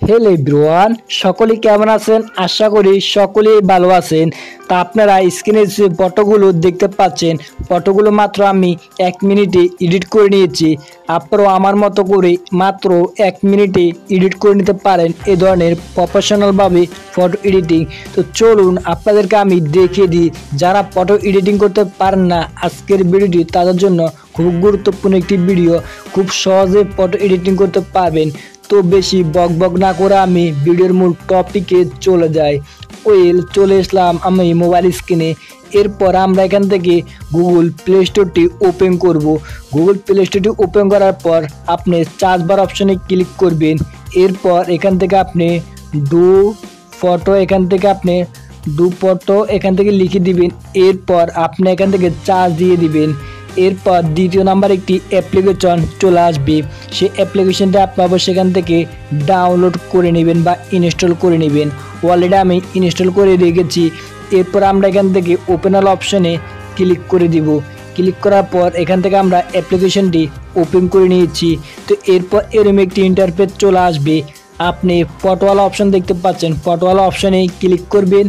Hello everyone, সকলে কেমন আছেন? আশা করি সকলেই ভালো আছেন। তা আপনারা স্ক্রিনে যে ফটোগুলো দেখতে পাচ্ছেন, ফটোগুলো মাত্র আমি 1 মিনিটে এডিট করে নিয়েছি। আপনারাও আমার মতো করে মাত্র 1 মিনিটে এডিট করে নিতে পারেন এই ধরনের প্রফেশনালভাবে ফটো এডিটিং। তো চলুন আপনাদেরকে আমি দেখিয়ে দিই, যারা ফটো এডিটিং করতে পারেন না, আজকের ভিডিওটি তাদের জন্য খুব গুরুত্বপূর্ণ একটি ভিডিও। খুব সহজে ফটো এডিটিং করতে পারবেন। তো বেশি বক না করে আমি ভিডিওর মূল টপিকে চলে যাই। চলে আসলাম আমি মোবাইল স্ক্রিনে। এরপর আমরা এখান থেকে গুগল প্লে স্টোরটি ওপেন করব। গুগল প্লে স্টোরটি ওপেন করার পর আপনি সার্চ বার অপশনে ক্লিক করবেন। এরপর এখান থেকে আপনি ডু ফটো এখান থেকে লিখে দিবেন। এরপর আপনি এখান থেকে চার্জ দিয়ে দিবেন। এরপর দ্বিতীয় নাম্বার একটি অ্যাপ্লিকেশন চলে আসবে। সেই অ্যাপ্লিকেশনটা আপনি অবশ্যই সেখান থেকে ডাউনলোড করে নেবেন বা ইনস্টল করে নেবেন। অলরেডি আমি ইনস্টল করে রেখেছি। এরপর আমরা এখান থেকে ওপেন অল অপশনে ক্লিক করে দিব। ক্লিক করার পর এখান থেকে আমরা অ্যাপ্লিকেশনটি ওপেন করে নিয়েছি। তো এরপর এরকম একটি ইন্টারফেস চলে আসবে। আপনি ফটোওয়ালা অপশন দেখতে পাচ্ছেন, ফটোওয়ালা অপশনে ক্লিক করবেন।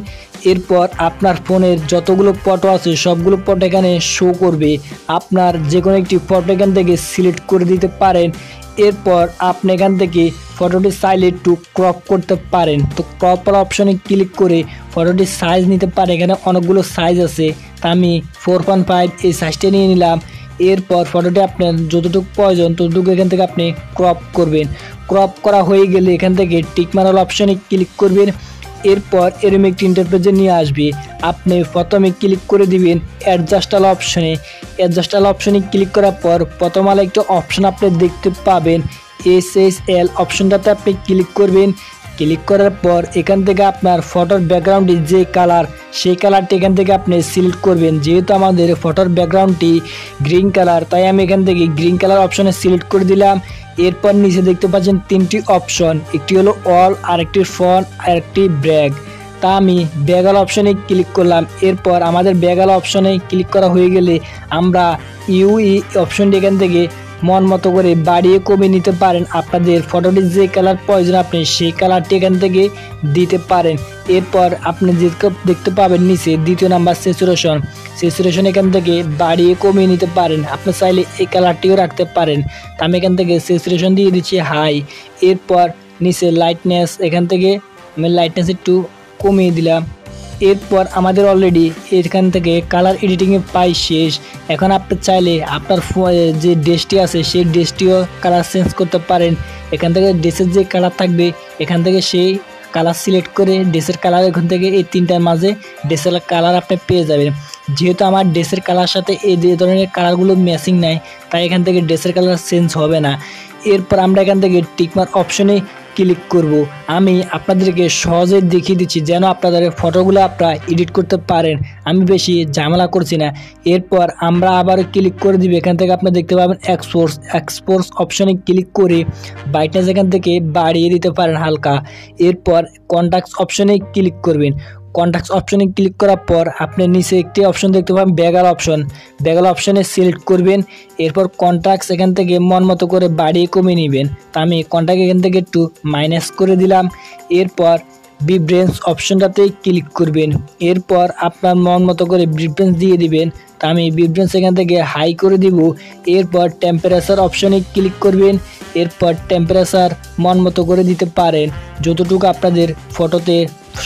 এরপর আপনার ফোনের যতগুলো ফটো আছে সবগুলো ফটো এখানে শো করবে। আপনার যে কোনো একটি ফটো এখান থেকে সিলেক্ট করে দিতে পারেন। এরপর আপনি এখান থেকে ফটোটি চাইলে একটু ক্রপ করতে পারেন। তো ক্রপ ওয়ালা অপশনে ক্লিক করে ফটোটির সাইজ নিতে পারেন। এখানে অনেকগুলো সাইজ আছে, তা আমি 4.5 এই সাইজটা নিয়ে নিলাম। এরপর ফটোটি আপনার যতটুকু প্রয়োজন ততটুকু এখান থেকে আপনি ক্রপ করবেন। ক্রপ করা হয়ে গেলে এখান থেকে টিক মারার অপশনে ক্লিক করবেন। এরপর এরকম একটি ইন্টারফেসে নিয়ে আসবে। আপনি প্রথমে ক্লিক করে দিবেন অ্যাডজাস্ট অল অপশনে। অ্যাডজাস্ট অল অপশনে ক্লিক করার পর প্রথম আলো একটা অপশন আপনি দেখতে পাবেন, SSL অপশনটাতে আপনি ক্লিক করবেন। ক্লিক করার পর এখান থেকে আপনার ফটোর ব্যাকগ্রাউন্ডে যে কালার, সেই কালারটি এখান থেকে আপনি সিলেক্ট করবেন। যেহেতু আমাদের ফটোর ব্যাকগ্রাউন্ডটি গ্রিন কালার, তাই আমি এখান থেকে গ্রিন কালার অপশনে সিলেক্ট করে দিলাম। এরপর নিচে দেখতে পাচ্ছেন 3টি অপশন, একটি হলো অল, আরেকটি ফন্ট, আরেকটি ব্র্যাক। তা আমি ব্যাকগ্রাউন্ড অপশনে ক্লিক করলাম। এরপর আমাদের ব্যাকগ্রাউন্ড অপশনে ক্লিক করা হয়ে গেলে আমরা UI অপশনটি এখান থেকে মন মতো করে বাড়িয়ে কমিয়ে নিতে পারেন। আপনাদের ফটোটির যে কালার প্রয়োজন আপনি সেই কালারটি এখান থেকে দিতে পারেন। এরপর আপনি যে দেখতে পাবেন নিচে দ্বিতীয় নাম্বার স্যাচুরেশন এখান থেকে বাড়িয়ে কমিয়ে নিতে পারেন। আপনি চাইলে এই কালারটিও রাখতে পারেন। তা আমি এখান থেকে স্যাচুরেশন দিয়ে দিচ্ছি হাই। এরপর নিচে লাইটনেস, এখান থেকে আমি লাইটনেস একটু কমিয়ে দিলাম। এরপর আমাদের অলরেডি এখান থেকে কালার এডিটিংয়ে পাই শেষ। এখন আপনি চাইলে আপনার যে ড্রেসটি আছে সেই ড্রেসটিও কালার চেঞ্জ করতে পারেন। এখান থেকে ড্রেসের যে কালার থাকবে এখান থেকে সেই কালার সিলেক্ট করে ড্রেসের কালার এখান থেকে এই তিনটার মাঝে ড্রেসের কালার আপনি পেয়ে যাবেন। যেহেতু আমার ড্রেসের কালার সাথে এই যে ধরনের কালারগুলো ম্যাচিং নাই, তাই এখান থেকে ড্রেসের কালার চেঞ্জ হবে না। এরপর আমরা এখান থেকে টিকমার্ক অপশনে ক্লিক করব। আমি আপনাদেরকে সহজে দেখিয়ে দিচ্ছি যেন আপনাদের ফটোগুলো আপনারা এডিট করতে পারেন। আমি বেশি ঝামেলা করছি না। এরপর আমরা আবার ক্লিক করে দিব। এখান থেকে আপনি দেখতে পাবেন এক্সপোর্ট অপশনে ক্লিক করে ব্রাইটনেস এখান থেকে বাড়িয়ে দিতে পারেন হালকা। এরপর কন্ট্রাস্ট অপশনে ক্লিক করবেন। কন্ট্রাস্ট অপশনে ক্লিক করার পর আপনি নিচে একটি অপশন দেখতে পাবেন ব্যাগাল অপশনে সিলেক্ট করবেন। এরপর কন্ট্রাস্ট এখান থেকে মন মতো করে বাড়িয়ে কমিয়ে নেবেন। তা আমি কন্ট্রাস্ট এখান থেকে একটু মাইনাস করে দিলাম। এরপর ভিব্রেন্স অপশনটাতে ক্লিক করবেন। এরপর আপনার মন মতো করে ভিব্রেন্স দিয়ে দিবেন। তা আমি ভিব্রেন্স এখান থেকে হাই করে দিব। এরপর টেম্পারেচার অপশনে ক্লিক করবেন। এরপর টেম্পারেচার মন মতো করে দিতে পারেন। যতটুকু আপনাদের ফটোতে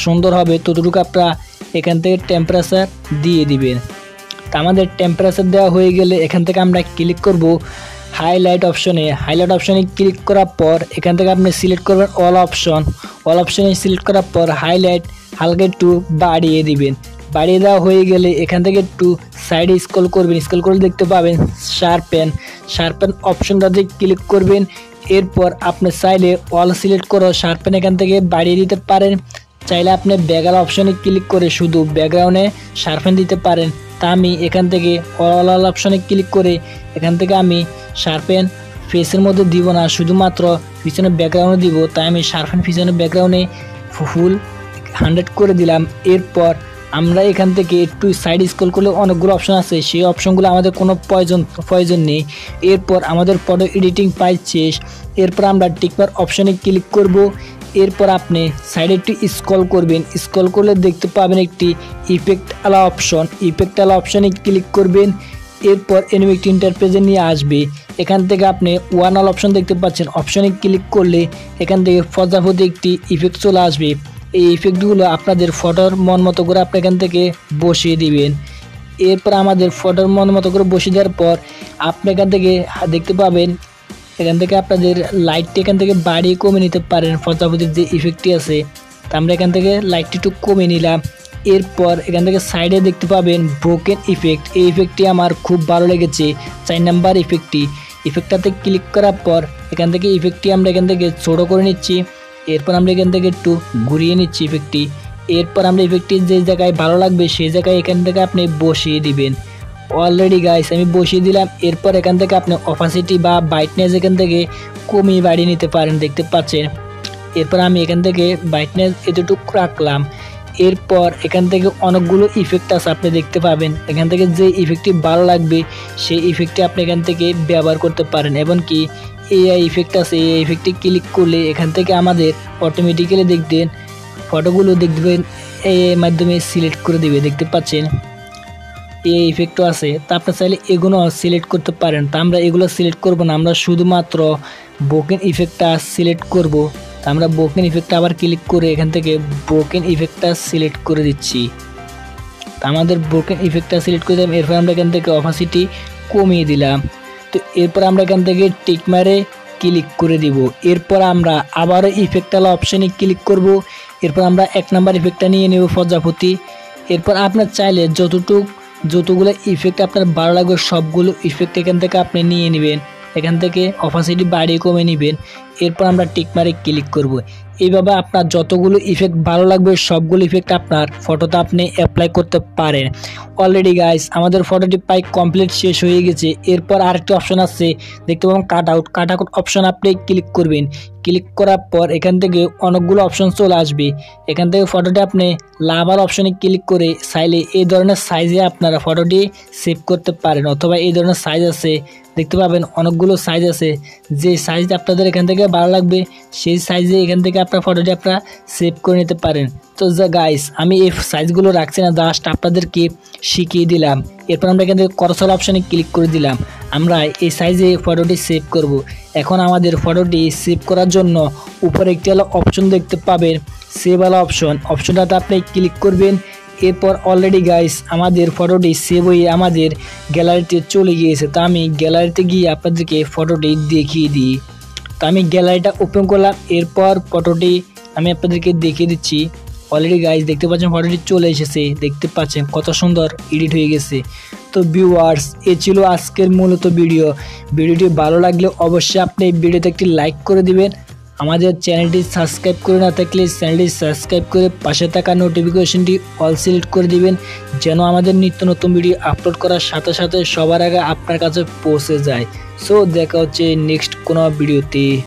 সুন্দর হবে ততটুকু আপনারা এখান থেকে টেম্পারেচার দিয়ে দিবেন। তা আমাদের টেম্পারেচার দেওয়া হয়ে গেলে এখান থেকে আমরা ক্লিক করব হাইলাইট অপশনে ক্লিক করার পর এখান থেকে আপনি সিলেক্ট করবেন অল অপশনে সিলেক্ট করার পর হাইলাইট হালকা একটু বাড়িয়ে দিবেন। বাড়িয়ে দেওয়া হয়ে গেলে এখান থেকে একটু সাইডে স্ক্রল করবেন। স্ক্রল করে দেখতে পাবেন শার্পেন অপশনটাতে ক্লিক করবেন। এরপর আপনি চাইলে অল সিলেক্ট করে শার্পেন এখান থেকে বাড়িয়ে দিতে পারেন। চাইলে আপনি ব্যাকগ্রাউন্ড অপশনে ক্লিক করে শুধু ব্যাকগ্রাউন্ডে শার্পেন দিতে পারেন। তা আমি এখান থেকে অল অপশনে ক্লিক করে এখান থেকে আমি শার্পেন ফেসের মধ্যে দিব না, শুধুমাত্র পিছনে ব্যাকগ্রাউন্ডে দিব। তাই আমি শার্পেন পিছনে ব্যাকগ্রাউন্ডে ফুল 100 করে দিলাম। এরপর আমরা এখান থেকে একটু সাইড স্ক্রল করলে অনেকগুলো অপশন আছে, সেই অপশনগুলো আমাদের কোনো প্রয়োজন নেই। এরপর আমাদের ফটো এডিটিং পাই শেষ। এরপর আমরা টিকমার্ক অপশনে ক্লিক করব। এরপর আপনি সাইডে একটু স্ক্রল করবেন, স্ক্রল করলে দেখতে পাবেন একটি ইফেক্ট আলা অপশন, ইফেক্ট আলা অপশনে ক্লিক করবেন। এরপর এরকম একটি ইন্টারফেসে নিয়ে আসবে। এখান থেকে আপনি ওয়ান অল অপশন দেখতে পাচ্ছেন, অপশনে ক্লিক করলে এখান থেকে প্রজাপতি একটি ইফেক্ট চলে আসবে। এই ইফেক্টগুলো আপনাদের ফটোর মন মতো করে আপনি এখান থেকে বসিয়ে দিবেন। এরপর আমাদের ফটোর মন মতো করে বসিয়ে দেওয়ার পর আপনি এখান থেকে দেখতে পাবেন, এখান থেকে আপনাদের লাইটটি এখান থেকে বাড়িয়ে কমে নিতে পারেন। প্রজাপতির যে ইফেক্টটি আছে, তা আমরা এখান থেকে লাইটটি একটু কমে নিলাম। এরপর এখান থেকে সাইডে দেখতে পাবেন ব্রোকেন ইফেক্ট, এই ইফেক্টটি আমার খুব ভালো লেগেছে, 4 নাম্বার ইফেক্টটি। ইফেক্টটাতে ক্লিক করার পর এখান থেকে ইফেক্টটি আমরা এখান থেকে ছোটো করে নিচ্ছি। এরপর আমরা এখান থেকে একটু ঘুরিয়ে নিচ্ছি ইফেক্টটি। এরপর আমরা ইফেক্টটি যে জায়গায় ভালো লাগবে সেই জায়গায় এখান থেকে আপনি বসিয়ে দিবেন। অলরেডি গাইস আমি বসিয়ে দিলাম। এরপর এখান থেকে আপনি অপাসিটি বা ব্রাইটনেস এখান থেকে কমিয়ে বাড়িয়ে নিতে পারেন, দেখতে পাচ্ছেন। এরপর আমি এখান থেকে ব্রাইটনেস এতটুকু রাখলাম। এরপর এখান থেকে অনেকগুলো ইফেক্ট আছে, আপনি দেখতে পাবেন। এখান থেকে যে ইফেক্টটি ভালো লাগবে সেই ইফেক্টটি আপনি এখান থেকে ব্যবহার করতে পারেন। এমনকি এআই ইফেক্ট আছে, এই ইফেক্টটি ক্লিক করলে এখান থেকে আমাদের অটোমেটিক্যালি দেখবেন ফটোগুলো দেখবেন এই মাধ্যমে সিলেক্ট করে দিবে, দেখতে পাচ্ছেন। এই ইফেক্টও আছে, তা আপনি চাইলে এগুলো সিলেক্ট করতে পারেন। তা আমরা এগুলো সিলেক্ট করব না, আমরা শুধুমাত্র ব্রোকেন ইফেক্টটা সিলেক্ট করব। তা আমরা ব্রোকেন ইফেক্টটা আবার ক্লিক করে এখান থেকে ব্রোকেন ইফেক্টটা সিলেক্ট করে দিচ্ছি। তা আমাদের ব্রোকেন ইফেক্টটা সিলেক্ট করে দিলাম। এরপর আমরা এখান থেকে অপাসিটি কমিয়ে দিলাম। তো এরপর আমরা এখান থেকে টিক মারে ক্লিক করে দিব। এরপর আমরা আবারও ইফেক্টওয়ালা অপশানে ক্লিক করব। এরপর আমরা 1 নাম্বার ইফেক্টটা নিয়ে নেব, প্রজাপতি। এরপর আপনার চাইলে যতগুলো ইফেক্ট আপনার ভালো লাগবে সবগুলো ইফেক্ট এখান থেকে আপনি নিয়ে নেবেন। এখান থেকে অপাসিটি বাড়িয়ে কমে নেবেন। এরপর আমরা টিক মারে ক্লিক করব। এইভাবে আপনার যতগুলো ইফেক্ট ভালো লাগবে সবগুলো ইফেক্ট আপনার ফটোতে আপনি অ্যাপ্লাই করতে পারেন। অলরেডি গাইস আমাদের ফটোটি প্রায় কমপ্লিট শেষ হয়ে গেছে। এরপর আরেকটি অপশন আছে, দেখতে পাবেন কাট আউট অপশন আপনি ক্লিক করবেন। ক্লিক করার পর এখান থেকে অনেকগুলো অপশন চলে আসবে। এখান থেকে ফটোটি আপনি লাভার অপশনে ক্লিক করে চাইলে এই ধরনের সাইজে আপনারা ফটোটি সেভ করতে পারেন, অথবা এই ধরনের সাইজ আছে, দেখতে পাবেন অনেকগুলো সাইজ আছে। যে সাইজ আপনাদের এখান থেকে ভালো লাগবে সেই সাইজে এখান থেকে আপনার ফটোটি আপনারা সেভ করে নিতে পারেন। তো গাইস আমি এই সাইজগুলো রাখছি না, জাস্ট আপনাদেরকে শিখিয়ে দিলাম। এরপর আমরা এখান থেকে কার্সর অপশনে ক্লিক করে দিলাম। আমরা এই সাইজে ফটোটি সেভ করব। এখন আমাদের ফটোটি সেভ করার জন্য উপরে একটি অপশন দেখতে পাবেন, সেভ আলা অপশনটাতে আপনি ক্লিক করবেন। এরপর অলরেডি গাইস আমাদের ফটোটি সেভ হয়ে আমাদের গ্যালারিতে চলে গিয়েছে। তো আমি গ্যালারিতে গিয়ে আপনাদেরকে ফটোটি দেখিয়ে দিই। তো আমি গ্যালারিটা ওপেন করলাম। এরপর ফটোটি আমি আপনাদেরকে দেখিয়ে দিচ্ছি। অলরেডি গাইস দেখতে পাচ্ছেন ফটোটি চলে এসেছে, দেখতে পাচ্ছেন কত সুন্দর এডিট হয়ে গেছে। তো ভিউয়ার্স এ ছিল আজকের মূলত ভিডিওটি ভালো লাগলে অবশ্যই আপনি এই ভিডিওতে একটি লাইক করে দিবেন। আমাদের চ্যানেলটি সাবস্ক্রাইব করে না থাকলে চ্যানেলটি সাবস্ক্রাইব করে পাশে থাকা নোটিফিকেশনটি অল সিলেক্ট করে দিবেন, যেন আমাদের নিত্য নতুন ভিডিও আপলোড করার সাথে সাথে সবার আগে আপনার কাছে পৌঁছে যায়। সো দেখা হচ্ছে নেক্সট কোনো ভিডিওতে।